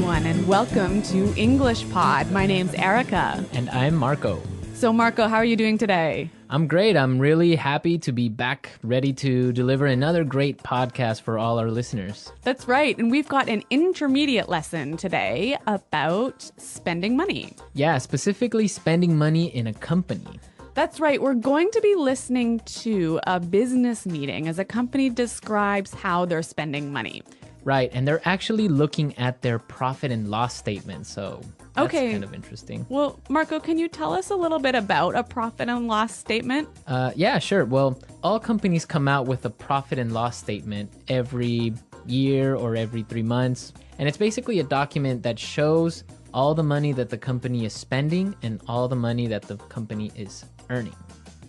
everyone, and welcome to English Pod. My name's Erica. And I'm Marco. So, Marco, how are you doing today? I'm great. I'm really happy to be back, ready to deliver another great podcast for all our listeners. That's right. And we've got an intermediate lesson today about spending money. Yeah, specifically spending money in a company. That's right. We're going to be listening to a business meeting as a company describes how they're spending money. Right, and they're actually looking at their profit and loss statement, so that's kind of interesting. Well, Marco, can you tell us a little bit about a profit and loss statement? Yeah, sure. Well, all companies come out with a profit and loss statement every year or every 3 months, and it's basically a document that shows all the money that the company is spending and all the money that the company is earning.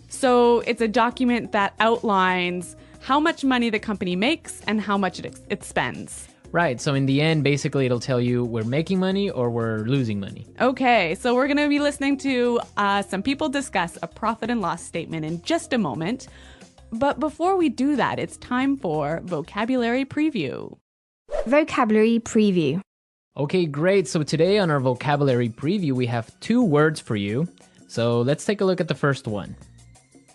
So it's a document that outlines how much money the company makes and how much it spends. Right. So in the end, basically, it'll tell you we're making money or we're losing money. Okay. So we're going to be listening to some people discuss a profit and loss statement in just a moment. But before we do that, it's time for vocabulary preview. Vocabulary preview. Okay, great. So today on our vocabulary preview, we have 2 words for you. So let's take a look at the first one.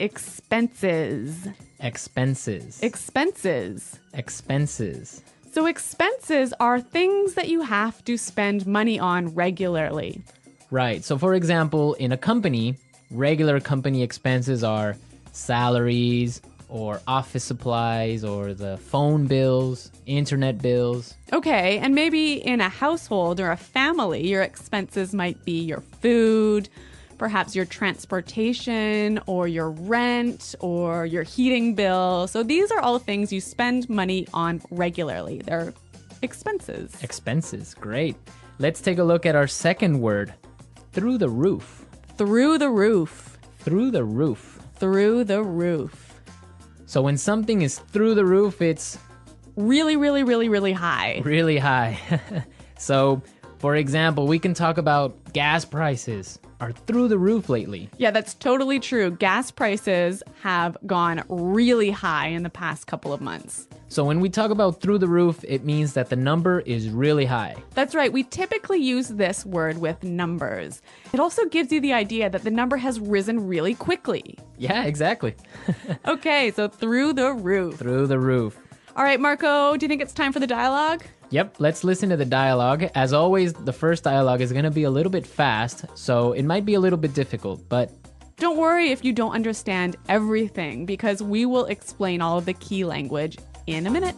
Expenses. Expenses. Expenses. Expenses. So expenses are things that you have to spend money on regularly. Right. So for example, in a company, regular company expenses are salaries or office supplies or the phone bills, internet bills. Okay, and maybe in a household or a family, your expenses might be your food, perhaps your transportation or your rent or your heating bill. So these are all things you spend money on regularly. They're expenses. Expenses, great. Let's take a look at our second word, through the roof. Through the roof. Through the roof. Through the roof. So when something is through the roof, it's really, really, really, really high. Really high. So, for example, we can talk about gas prices are through the roof lately. Yeah, that's totally true. Gas prices have gone really high in the past couple of months. So when we talk about through the roof, it means that the number is really high. That's right. We typically use this word with numbers. It also gives you the idea that the number has risen really quickly. Yeah, exactly. Okay, so through the roof. Through the roof. All right, Marco, do you think it's time for the dialogue? Yep, let's listen to the dialogue. As always, the first dialogue is going to be a little bit fast, so it might be a little bit difficult, but don't worry if you don't understand everything, because we will explain all of the key language in a minute.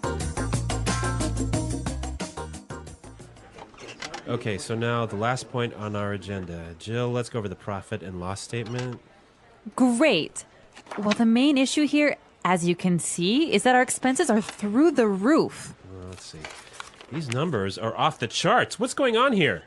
Okay, so now the last point on our agenda. Jill, let's go over the profit and loss statement. Great. Well, the main issue here, as you can see, is that our expenses are through the roof. Let's see. These numbers are off the charts. What's going on here?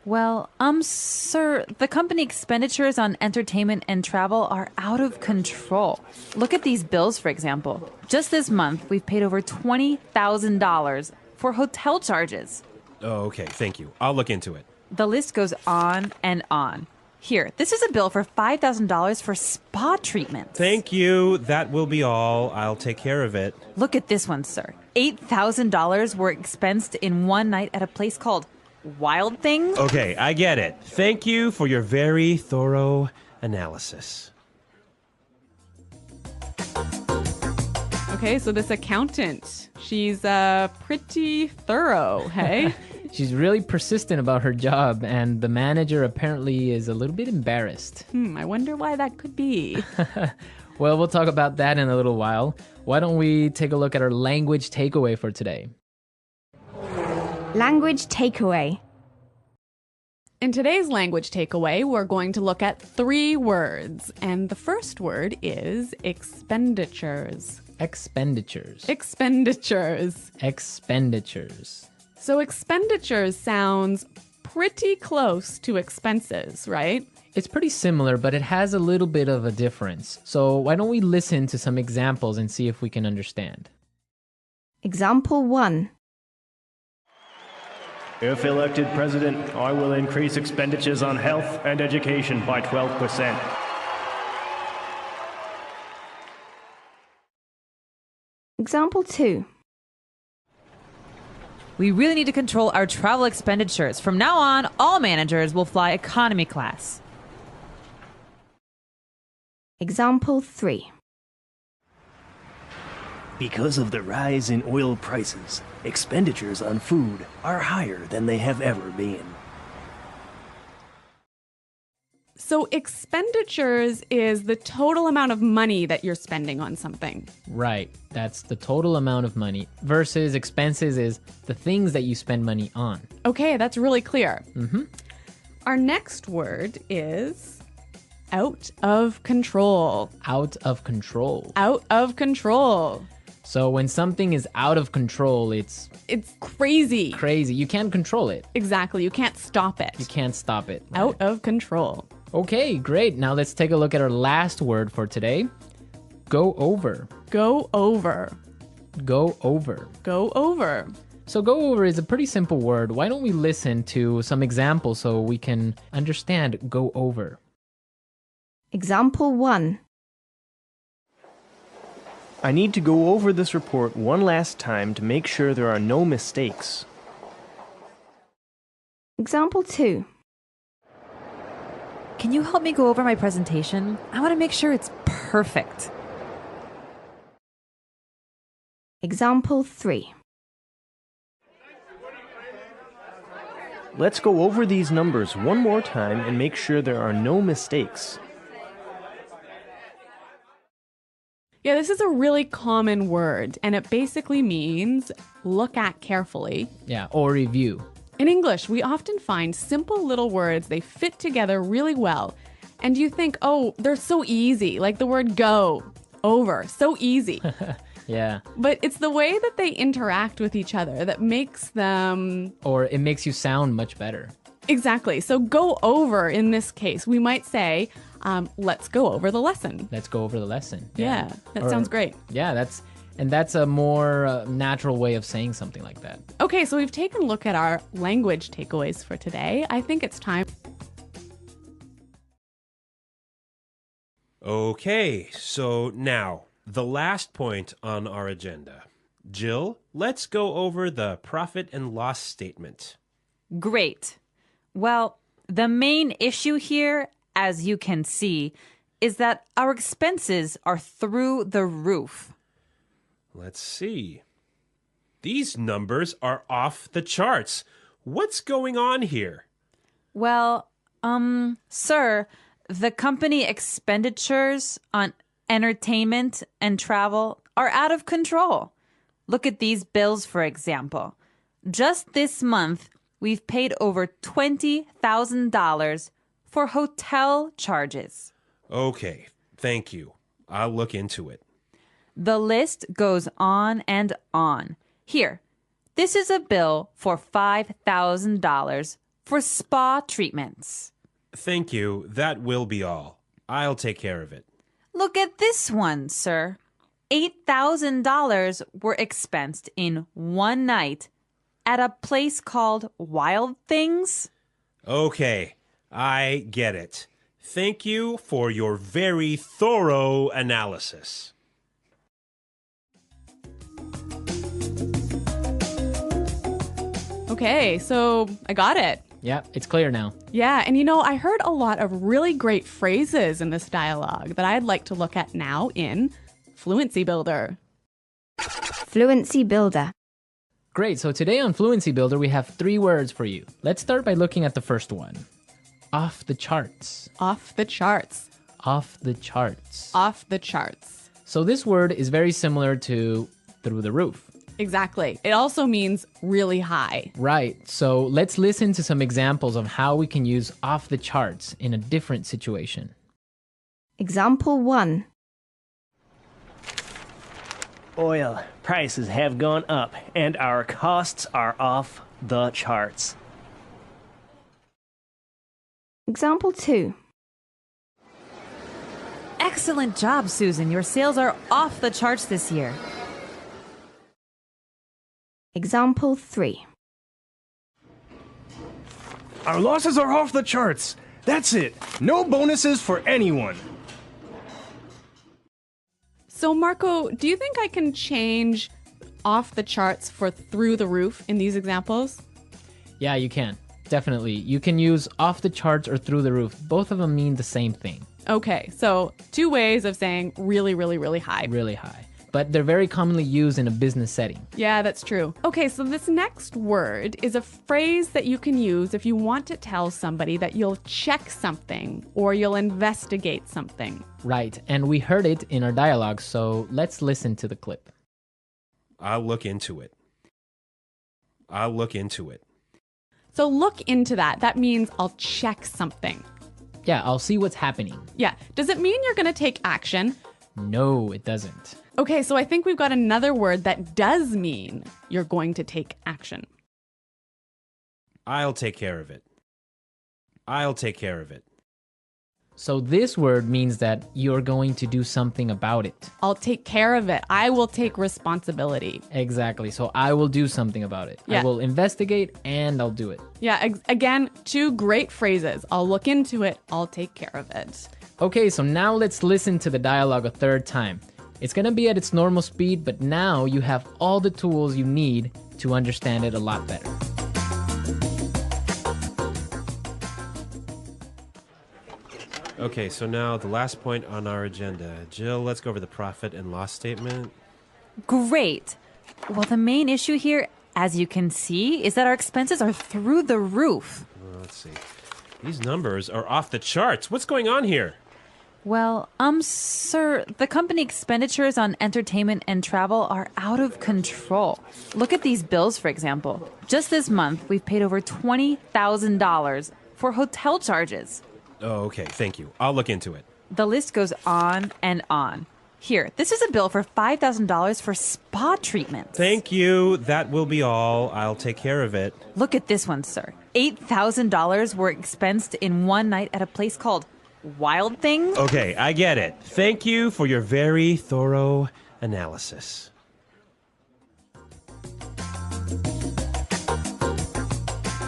Well, sir, the company expenditures on entertainment and travel are out of control. Look at these bills, for example. Just this month, we've paid over $20,000 for hotel charges. Oh, okay. Thank you. I'll look into it. The list goes on and on. Here, this is a bill for $5,000 for spa treatments. Thank you. That will be all. I'll take care of it. Look at this one, sir. $8,000 were expensed in one night at a place called Wild Thing. Okay, I get it. Thank you for your very thorough analysis. Okay, so this accountant, she's pretty thorough, hey? she's really persistent about her job, and the manager apparently is a little bit embarrassed. I wonder why that could be. Well, we'll talk about that in a little while. Why don't we take a look at our language takeaway for today? Language takeaway. In today's language takeaway, we're going to look at 3 words. And the first word is expenditures. Expenditures. Expenditures. Expenditures. So expenditures sounds pretty close to expenses, right? It's pretty similar, but it has a little bit of a difference. So why don't we listen to some examples and see if we can understand? Example 1. If elected president, I will increase expenditures on health and education by 12%. Example 2. We really need to control our travel expenditures. From now on, all managers will fly economy class. Example 3. Because of the rise in oil prices, expenditures on food are higher than they have ever been. So expenditures is the total amount of money that you're spending on something. Right. That's the total amount of money versus expenses is the things that you spend money on. Okay, that's really clear. Our next word is out of control. Out of control. Out of control. So when something is out of control, it's crazy. crazy. You can't control it. Exactly. You can't stop it. You can't stop it. Out of control. Okay, great. Now let's take a look at our last word for today. Go over. Go over. Go over. Go over. So go over is a pretty simple word. Why don't we listen to some examples so we can understand go over? Example 1. I need to go over this report one last time to make sure there are no mistakes. Example 2. Can you help me go over my presentation? I want to make sure it's perfect. Example 3. Let's go over these numbers one more time and make sure there are no mistakes. Yeah, this is a really common word, and it basically means look at carefully. Yeah, or review. In English, we often find simple little words, they fit together really well. And you think, oh, they're so easy, like the word go, over, so easy. Yeah. But it's the way that they interact with each other that makes them... Or it makes you sound much better. Exactly. So go over in this case, we might say, let's go over the lesson. Let's go over the lesson. Yeah, that Or- sounds great. Yeah, that's a more natural way of saying something like that. Okay, so we've taken a look at our language takeaways for today. I think it's time. Okay, so now, the last point on our agenda. Jill, let's go over the profit and loss statement. Great. Well, the main issue here, as you can see, is that our expenses are through the roof. Let's see. These numbers are off the charts. What's going on here? Well, sir, the company expenditures on entertainment and travel are out of control. Look at these bills, for example. Just this month, we've paid over $20,000 for hotel charges. Okay, thank you. I'll look into it. The list goes on and on. Here, this is a bill for $5,000 for spa treatments. Thank you. That will be all. I'll take care of it. Look at this one, sir. $8,000 were expensed in one night at a place called Wild Things. Okay, I get it. Thank you for your very thorough analysis. Okay, so I got it. Yeah, it's clear now. Yeah, and I heard a lot of really great phrases in this dialogue that I'd like to look at now in Fluency Builder. Fluency Builder. Great, so today on Fluency Builder, we have 3 words for you. Let's start by looking at the first one. Off the charts. Off the charts. Off the charts. Off the charts. So this word is very similar to through the roof. Exactly. It also means really high. Right, so let's listen to some examples of how we can use off the charts in a different situation. Example 1. Oil prices have gone up and our costs are off the charts. Example 2. Excellent job, Susan. Your sales are off the charts this year. Example 3. Our losses are off the charts. That's it. No bonuses for anyone. So, Marco, do you think I can change off the charts for through the roof in these examples? Yeah, you can. Definitely. You can use off the charts or through the roof. Both of them mean the same thing. Okay, so two ways of saying really, really, really high. Really high. But they're very commonly used in a business setting. Yeah, that's true. Okay, so this next word is a phrase that you can use if you want to tell somebody that you'll check something or you'll investigate something. Right, and we heard it in our dialogue, so let's listen to the clip. I'll look into it. I'll look into it. So look into that. That means I'll check something. Yeah, I'll see what's happening. Yeah. Does it mean you're going to take action? No, it doesn't. Okay, so I think we've got another word that does mean you're going to take action. I'll take care of it. I'll take care of it. So this word means that you're going to do something about it. I'll take care of it. I will take responsibility. Exactly. So I will do something about it. Yeah. I will investigate and I'll do it. Yeah, again, two great phrases. I'll look into it. I'll take care of it. Okay, so now let's listen to the dialogue a third time. It's going to be at its normal speed, but now you have all the tools you need to understand it a lot better. Okay, so now the last point on our agenda. Jill, let's go over the profit and loss statement. Great. Well, the main issue here, as you can see, is that our expenses are through the roof. Well, let's see. These numbers are off the charts. What's going on here? Well, sir, the company expenditures on entertainment and travel are out of control. Look at these bills, for example. Just this month, we've paid over $20,000 for hotel charges. Oh, okay. Thank you. I'll look into it. The list goes on and on. Here, this is a bill for $5,000 for spa treatments. Thank you. That will be all. I'll take care of it. Look at this one, sir. $8,000 were expensed in one night at a place called Wild Thing. Okay, I get it. Thank you for your very thorough analysis.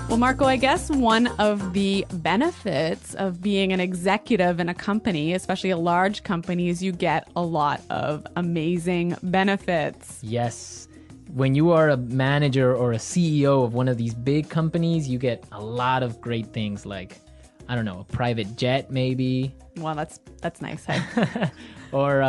Well, Marco, I guess one of the benefits of being an executive in a company, especially a large company, is you get a lot of amazing benefits. Yes. When you are a manager or a CEO of one of these big companies, you get a lot of great things like, I don't know, a private jet maybe. Well, that's nice. Hey? Or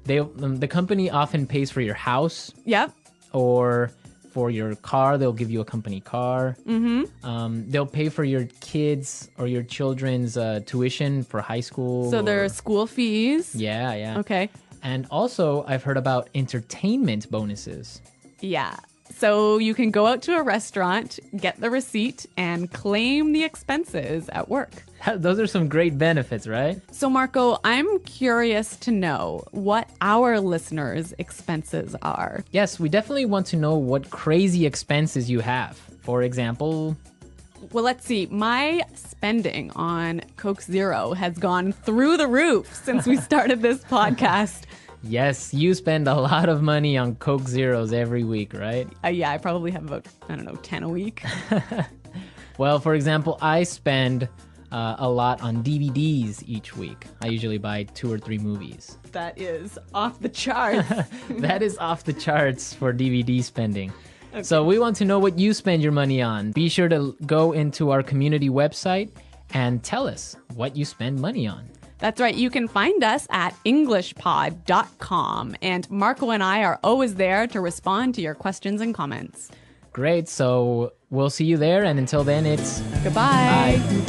the company often pays for your house. Yep. Or for your car, they'll give you a company car. Mm-hmm. They'll pay for your kids or your children's tuition for high school. So there are school fees. Yeah, yeah. Okay. And also, I've heard about entertainment bonuses. Yeah. So you can go out to a restaurant, get the receipt, and claim the expenses at work. Those are some great benefits, right? So, Marco, I'm curious to know what our listeners' expenses are. Yes, we definitely want to know what crazy expenses you have. For example, Well, let's see. My spending on Coke Zero has gone through the roof since we started this podcast. yes, you spend a lot of money on Coke Zeros every week, right? Yeah, I probably have about, 10 a week. Well, for example, I spend a lot on DVDs each week. I usually buy 2 or 3 movies. That is off the charts. That is off the charts for DVD spending. Okay. So we want to know what you spend your money on. Be sure to go into our community website and tell us what you spend money on. That's right. You can find us at englishpod.com. And Marco and I are always there to respond to your questions and comments. Great. So we'll see you there. And until then, it's goodbye. Bye.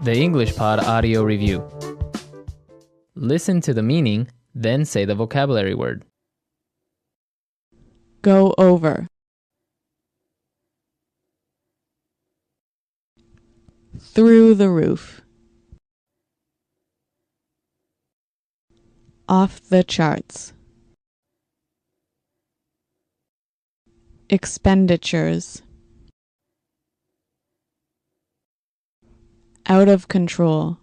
The English Pod Audio Review. Listen to the meaning, then say the vocabulary word. Go over. Through the roof. Off the charts. Expenditures. Out of control.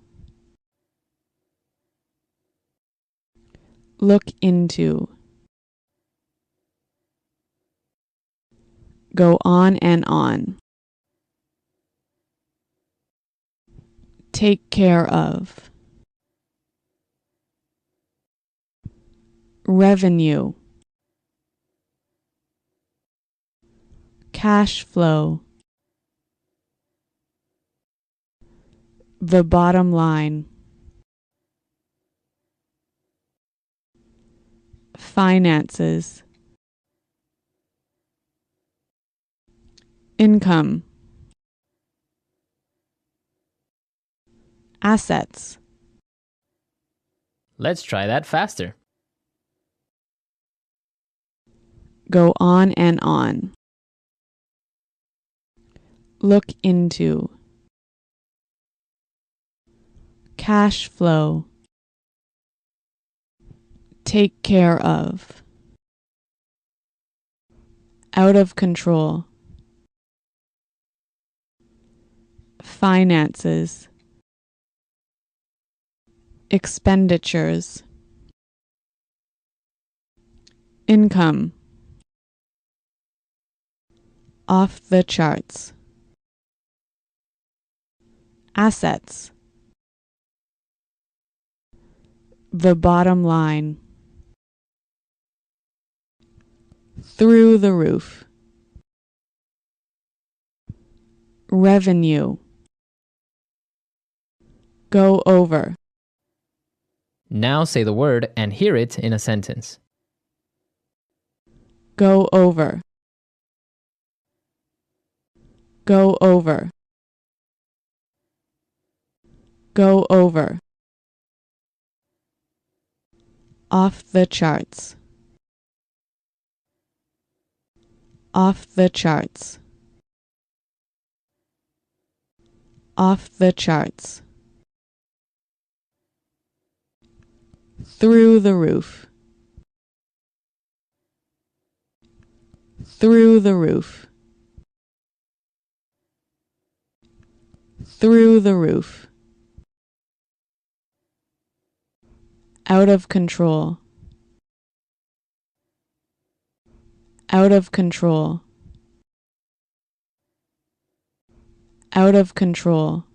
Look into. Go on and on. take care of. Revenue, cash flow, the bottom line, finances, income, assets. Let's try that faster. Go on and on. Look into. Cash flow. Take care of. Out of control. Finances. Expenditures. Income. Off the charts. Assets. The bottom line. Through the roof. Revenue. Go over. Now say the word and hear it in a sentence. Go over. Go over. Go over. Off the charts. Off the charts. Off the charts. Through the roof. Through the roof. Through the roof. Out of control. Out of control. Out of control.